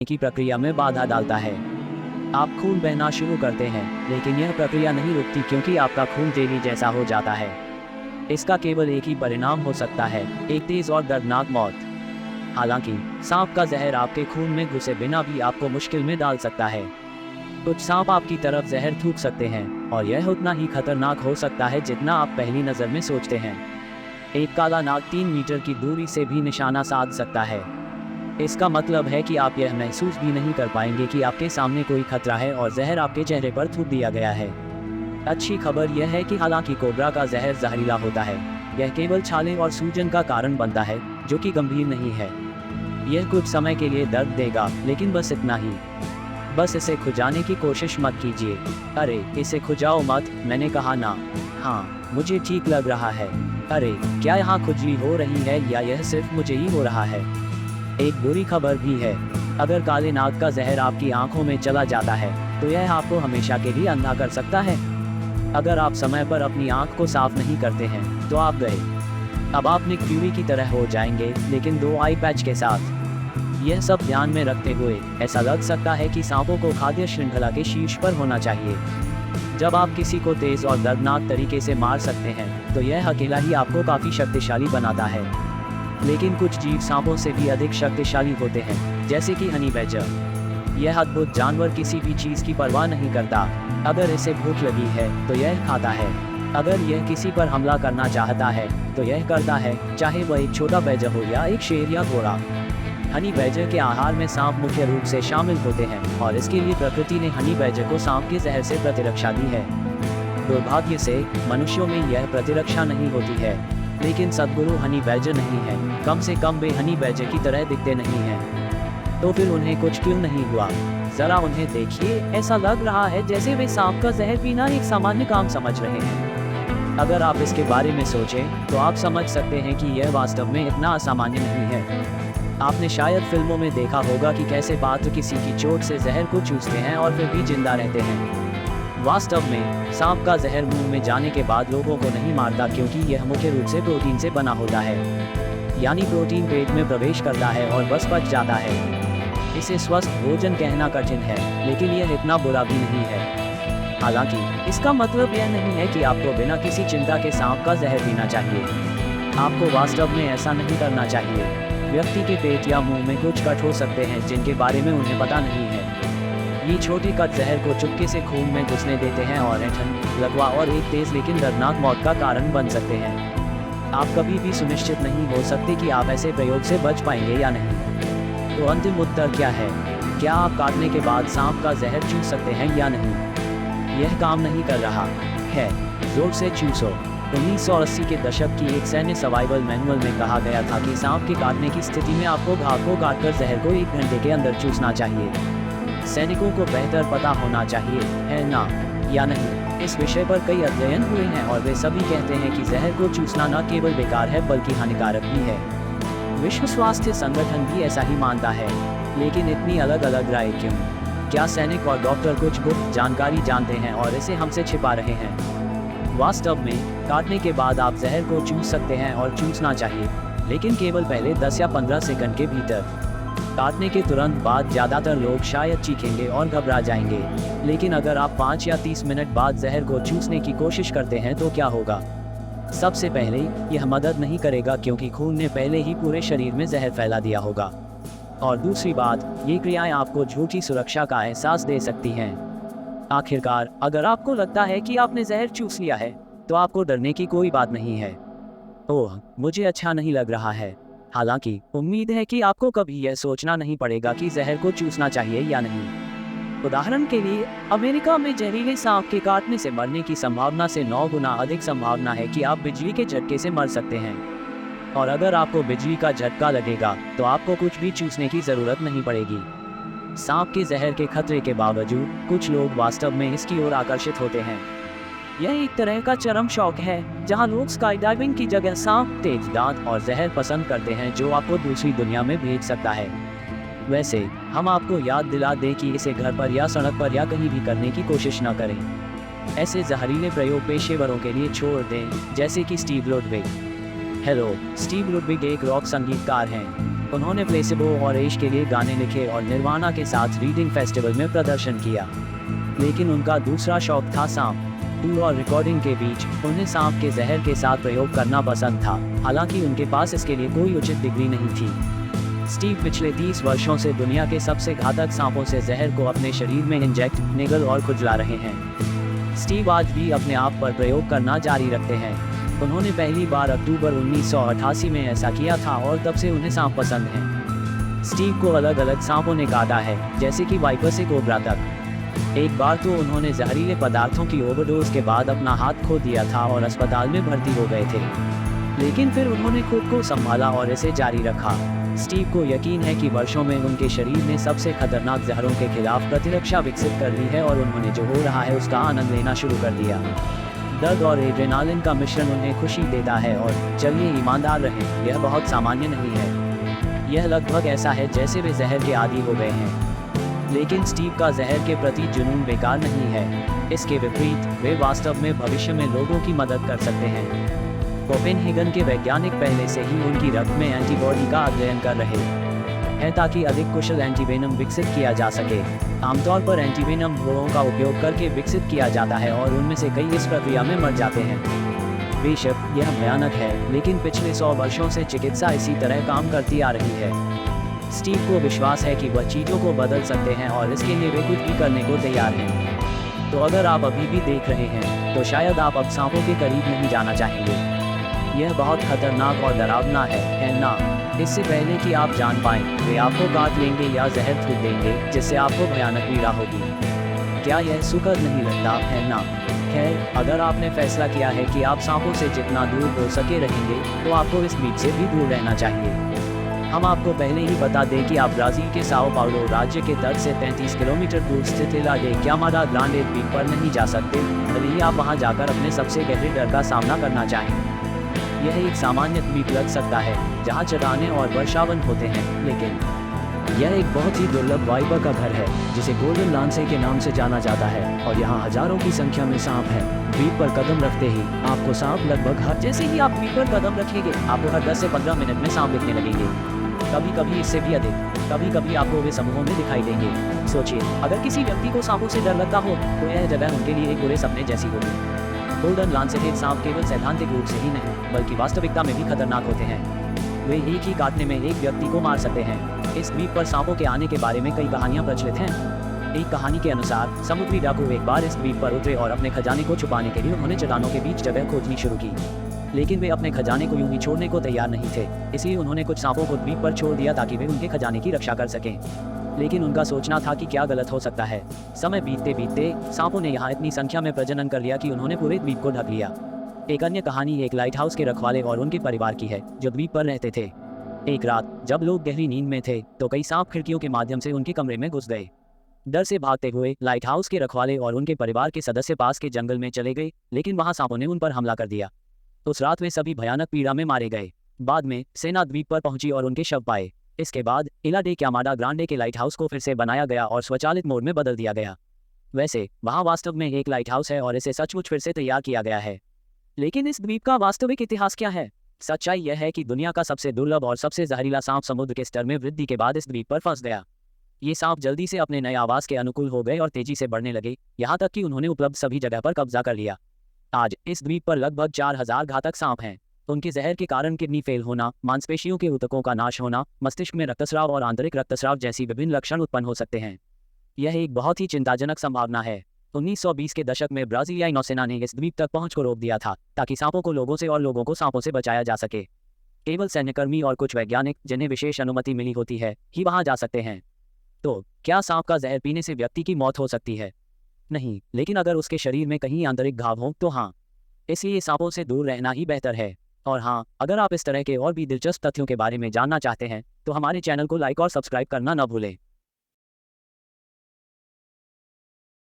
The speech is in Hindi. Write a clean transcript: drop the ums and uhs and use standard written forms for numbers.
की प्रक्रिया में बाधा डालता है। आप खून बहना शुरू करते हैं, लेकिन यह प्रक्रिया नहीं रुकती क्योंकि आपका खून जेली जैसा हो जाता है। इसका केवल एक ही परिणाम हो सकता है, एक तेज और दर्दनाक मौत। हालांकि सांप का जहर आपके खून में घुसे बिना भी आपको मुश्किल में डाल सकता है। कुछ सांप आपकी तरफ जहर थूक सकते हैं और यह उतना ही खतरनाक हो सकता है जितना आप पहली नज़र में सोचते हैं। एक काला नाग 3 मीटर की दूरी से भी निशाना साध सकता है। इसका मतलब है कि आप यह महसूस भी नहीं कर पाएंगे कि आपके सामने कोई खतरा है और जहर आपके चेहरे पर थूक दिया गया है। अच्छी खबर यह है कि हालांकि कोबरा का जहर जहरीला होता है, यह केवल छाले और सूजन का कारण बनता है, जो कि गंभीर नहीं है। यह कुछ समय के लिए दर्द देगा, लेकिन बस इतना ही। बस इसे खुजाने की कोशिश मत कीजिए। अरे इसे खुजाओ मत, मैंने कहा ना। हाँ, मुझे ठीक लग रहा है। अरे क्या यहाँ खुजली हो रही है या यह सिर्फ मुझे ही हो रहा है? एक बुरी खबर भी है। अगर काले नाग का जहर आपकी आंखों में चला जाता है तो यह आपको हमेशा के लिए अंधा कर सकता है। अगर आप समय पर अपनी आंख को साफ नहीं करते हैं तो आप गए। अब आप निक फ्यूरी की तरह हो जाएंगे, लेकिन 2 आई पैच के साथ। यह सब ध्यान में रखते हुए ऐसा लग सकता है कि सांपों को खाद्य श्रृंखला के शीर्ष पर होना चाहिए। जब आप किसी को तेज और दर्दनाक तरीके से मार सकते हैं तो यह अकेला ही आपको काफ़ी शक्तिशाली बनाता है। लेकिन कुछ जीव सांपों से भी अधिक शक्तिशाली होते हैं, जैसे कि हनी बैजर। यह अद्भुत जानवर किसी भी चीज़ की परवाह नहीं करता। अगर इसे भूख लगी है तो यह खाता है। अगर यह किसी पर हमला करना चाहता है तो यह करता है, चाहे वह एक छोटा बैजर हो या एक शेर या घोड़ा। हनी बैजर के आहार में सांप मुख्य रूप से शामिल होते हैं और इसके लिए प्रकृति ने हनी बैजर को सांप के जहर से प्रतिरक्षा दी है। दुर्भाग्य से मनुष्यों में यह प्रतिरक्षा नहीं होती है, लेकिन सद्गुरु हनी बैजर नहीं है। कम से कम वे हनी बैजर की तरह दिखते नहीं हैं। तो फिर उन्हें कुछ क्यों नहीं हुआ? जरा उन्हें देखिए, ऐसा लग रहा है जैसे वे सांप का जहर पीना एक सामान्य काम समझ रहे हैं। अगर आप इसके बारे में सोचें तो आप समझ सकते हैं कि यह वास्तव में इतना असामान्य नहीं है। आपने शायद फिल्मों में देखा होगा कि कैसे पात्र किसी की चोट से जहर को चूसते हैं और फिर भी जिंदा रहते हैं। वास्तव में सांप का जहर मुंह में जाने के बाद लोगों को नहीं मारता, क्योंकि यह मुख्य रूप से प्रोटीन से बना होता है। यानी प्रोटीन पेट में प्रवेश करता है और बस पच जाता है। इसे स्वस्थ भोजन कहना कठिन है, लेकिन यह इतना बुरा भी नहीं है। हालांकि इसका मतलब यह नहीं है कि आपको बिना किसी चिंता के सांप का जहर पीना चाहिए। आपको वास्तव में ऐसा नहीं करना चाहिए। व्यक्ति के पेट या मुंह में कुछ कट हो सकते हैं जिनके बारे में उन्हें पता नहीं है। ये छोटे कट जहर को चुपके से खून में घुसने देते हैं और ऐंठन, लकवा और एक तेज लेकिन दर्दनाक मौत का कारण बन सकते हैं। आप कभी भी सुनिश्चित नहीं हो सकते कि आप ऐसे प्रयोग से बच पाएंगे या नहीं। तो अंतिम उत्तर क्या है? क्या आप काटने के बाद सांप का जहर चूस सकते हैं या नहीं? यह काम नहीं कर रहा है। जोर से चूसो। 1980 के दशक की एक सैन्य सर्वाइवल मैनुअल में कहा गया था कि सांप के काटने की स्थिति में आपको घाव को काटकर जहर को 1 घंटे के अंदर चूसना चाहिए। सैनिकों को बेहतर पता होना चाहिए, है ना या नहीं? इस विषय पर कई अध्ययन हुए हैं और वे सभी कहते हैं कि जहर को चूसना न केवल बेकार है बल्कि हानिकारक भी है। विश्व स्वास्थ्य संगठन भी ऐसा ही मानता है, लेकिन इतनी अलग अलग राय क्यों? क्या सैनिक और डॉक्टर कुछ गुप्त जानकारी जानते हैं और इसे हमसे छिपा रहे हैं? वास्तव में काटने के बाद आप जहर को चूस सकते हैं और चूसना चाहिए, लेकिन केवल पहले 10 या 15 सेकंड के भीतर। काटने के तुरंत बाद ज़्यादातर लोग शायद चीखेंगे और घबरा जाएंगे, लेकिन अगर आप 5 या 30 मिनट बाद जहर को चूसने की कोशिश करते हैं तो क्या होगा? सबसे पहले यह मदद नहीं करेगा क्योंकि खून ने पहले ही पूरे शरीर में जहर फैला दिया होगा। और दूसरी बात, ये क्रियाएं आपको झूठी सुरक्षा का एहसास दे सकती हैं। आखिरकार अगर आपको लगता है कि आपने जहर चूस लिया है तो आपको डरने की कोई बात नहीं है। ओह, मुझे अच्छा नहीं लग रहा है। हालांकि उम्मीद है कि आपको कभी यह सोचना नहीं पड़ेगा कि जहर को चूसना चाहिए या नहीं। उदाहरण के लिए, अमेरिका में जहरीले सांप के काटने से मरने की संभावना से 9 गुना अधिक संभावना है कि आप बिजली के झटके से मर सकते हैं। और अगर आपको बिजली का झटका लगेगा तो आपको कुछ भी चूसने की जरूरत नहीं पड़ेगी। सांप के जहर के खतरे के बावजूद कुछ लोग वास्तव में इसकी ओर आकर्षित होते हैं। यह एक तरह का चरम शौक है जहां लोग स्काई डाइविंग की जगह सांप, तेज दांत और जहर पसंद करते हैं, जो आपको दूसरी दुनिया में भेज सकता है। वैसे हम आपको याद दिला दें कि इसे घर पर या सड़क पर या कहीं भी करने की कोशिश न करें। ऐसे जहरीले प्रयोग पेशेवरों के लिए छोड़ दें, जैसे कि Steve Ludwig. Hello, Steve Ludwig एक रॉक संगीतकार हैं। उन्होंने प्लेसिबो और एश के लिए गाने लिखे और निर्वाणा के साथ रीडिंग फेस्टिवल में प्रदर्शन किया। लेकिन उनका दूसरा शौक था सांप। टूर और रिकॉर्डिंग के बीच उन्हें सांप के जहर के साथ प्रयोग करना पसंद था, हालांकि उनके पास इसके लिए कोई उचित डिग्री नहीं थी। स्टीव पिछले 30 वर्षों से दुनिया के सबसे घातक सांपों से जहर को अपने शरीर में इंजेक्ट, निगल और खुजला रहे हैं। स्टीव आज भी अपने आप पर प्रयोग करना जारी रखते हैं। उन्होंने पहली बार अक्टूबर 1988 में ऐसा किया था और तब से उन्हें सांप पसंद हैं। स्टीव को अलग अलग सांपों ने काटा है, जैसे कि वाइपर से कोबरा तक। एक बार तो उन्होंने जहरीले पदार्थों की ओवरडोज के बाद अपना हाथ खो दिया था और अस्पताल में भर्ती हो गए थे, लेकिन फिर उन्होंने खुद को संभाला और इसे जारी रखा। स्टीव को यकीन है कि वर्षों में उनके शरीर ने सबसे खतरनाक जहरों के खिलाफ प्रतिरक्षा विकसित कर ली है और उन्होंने जो हो रहा है उसका आनंद लेना शुरू कर दिया। दर्द और एड्रेनालिन का मिश्रण उन्हें खुशी देता है और चलिए ईमानदार रहें, यह बहुत सामान्य नहीं है। यह लगभग ऐसा है जैसे वे जहर के आदी हो गए हैं। लेकिन स्टीव का जहर के प्रति जुनून बेकार नहीं है। इसके विपरीत वे वास्तव में भविष्य में लोगों की मदद कर सकते हैं। कोपेनहेगन के वैज्ञानिक पहले से ही उनकी रक्त में एंटीबॉडी का अध्ययन कर रहे हैं ताकि अधिक कुशल एंटीवेनम विकसित किया जा सके। आमतौर पर एंटीवेनम घोड़ों का उपयोग करके विकसित किया जाता है और उनमें से कई इस प्रक्रिया में मर जाते हैं। बेशक यह भयानक है, लेकिन पिछले 100 वर्षों से चिकित्सा इसी तरह काम करती आ रही है। स्टीव को विश्वास है कि वह चीज़ों को बदल सकते हैं और इसके लिए वे कुछ भी करने को तैयार हैं। तो अगर आप अभी भी देख रहे हैं, तो शायद आप अब सांपों के करीब नहीं जाना चाहेंगे। यह बहुत खतरनाक और डरावना है ना? इससे पहले कि आप जान पाएं, वे आपको काट लेंगे या जहर थूक देंगे, जिससे आपको भयानक पीड़ा होगी। क्या यह सुखद नहीं लगता है ना? खैर, अगर आपने फैसला किया है कि आप सांपों से जितना दूर हो सके रहेंगे, तो आपको इस द्वीप से भी दूर रहना चाहिए। हम आपको पहले ही बता दें कि आप ब्राज़ील के साओ पाउलो राज्य के तट से 33 किलोमीटर दूर स्थित इला डे क्यामाडा ग्रांडे द्वीप पर नहीं जा सकते, भले ही आप वहां जाकर अपने सबसे गहरे डर का सामना करना चाहें। यह एक सामान्य द्वीप लग सकता है जहां चट्टानें और वर्षावन होते हैं, लेकिन यह एक बहुत ही दुर्लभ वाइपर का घर है जिसे गोल्डन लांसे के नाम से जाना जाता है और यहाँ हजारों की संख्या में सांप हैं। द्वीप पर कदम रखते ही आपको सांप लगभग हर जैसे ही आप द्वीप पर कदम रखेंगे, आपको हर 10 से 15 मिनट में सांप दिखने लगेंगे। कभी कभी इससे भी अधिक। कभी कभी आपको वे समूहों में दिखाई देंगे। सोचिए, अगर किसी व्यक्ति को सांपों से डर लगता हो तो यह जगह उनके लिए एक बुरे सपने जैसी होगी। गोल्डन लांसेट सांप केवल सैद्धांतिक रूप से ही नहीं, बल्कि वास्तविकता में भी खतरनाक होते हैं। वे एक ही काटने में एक व्यक्ति को मार सकते हैं। इस द्वीप पर सांपों के आने के बारे में कई कहानियां प्रचलित हैं। एक कहानी के अनुसार समुद्री डाकू एक बार इस द्वीप पर उतरे और अपने खजाने को छुपाने के लिए उन्होंने चट्टानों के बीच जगह खोजनी शुरू की। लेकिन वे अपने खजाने को यूं ही छोड़ने को तैयार नहीं थे, इसलिए उन्होंने कुछ सांपों को द्वीप पर छोड़ दिया ताकि वे उनके खजाने की रक्षा कर सकें। लेकिन उनका सोचना था कि क्या गलत हो सकता है। समय बीतते बीतते सांपों ने यहाँ इतनी संख्या में प्रजनन कर लिया कि उन्होंने पूरे द्वीप को ढक लिया। एक अन्य कहानी एक लाइट हाउस के रखवाले और उनके परिवार की है जो द्वीप पर रहते थे। एक रात जब लोग गहरी नींद में थे तो कई सांप खिड़कियों के माध्यम से उनके कमरे में घुस गए। डर से भागते हुए लाइट हाउस के रखवाले और उनके परिवार के सदस्य पास के जंगल में चले गए, लेकिन वहां सांपों ने उन पर हमला कर दिया। उस रात वे सभी भयानक पीड़ा में मारे गए। बाद में सेना द्वीप पर पहुंची और उनके शव पाए। इसके बाद इला डे क्यामाडा ग्रांडे के लाइट हाउस को फिर से बनाया गया और स्वचालित मोड में बदल दिया गया। वैसे वहां वास्तव में एक लाइट हाउस है और इसे सचमुच फिर से तैयार किया गया है। लेकिन इस द्वीप का वास्तविक इतिहास क्या है? सच्चाई यह है कि दुनिया का सबसे दुर्लभ और सबसे जहरीला सांप समुद्र के स्तर में वृद्धि के बाद इस द्वीप पर फंस गया। ये सांप जल्दी से अपने नए आवास के अनुकूल हो गए और तेजी से बढ़ने लगे, यहाँ तक कि उन्होंने उपलब्ध सभी जगह पर कब्जा कर लिया। आज इस द्वीप पर लगभग 4000 घातक सांप हैं। उनके जहर के कारण किडनी फेल होना, मांसपेशियों के ऊतकों का नाश होना, मस्तिष्क में रक्तस्राव और आंतरिक रक्तस्राव जैसी विभिन्न लक्षण उत्पन्न हो सकते हैं। यह एक बहुत ही चिंताजनक संभावना है। 1920 के दशक में ब्राजीलियाई नौसेना ने इस द्वीप तक पहुंच को रोक दिया था ताकि सांपों को लोगों से और लोगों को सांपों से बचाया जा सके। केवल सैन्यकर्मी और कुछ वैज्ञानिक जिन्हें विशेष अनुमति मिली होती है ही वहां जा सकते हैं। तो क्या सांप का जहर पीने से व्यक्ति की मौत हो सकती है? नहीं, लेकिन अगर उसके शरीर में कहीं आंतरिक घाव हो तो हाँ। इसलिए सांपों से दूर रहना ही बेहतर है। और हाँ, अगर आप इस तरह के और भी दिलचस्प तथ्यों के बारे में जानना चाहते हैं तो हमारे चैनल को लाइक और सब्सक्राइब करना न भूलें।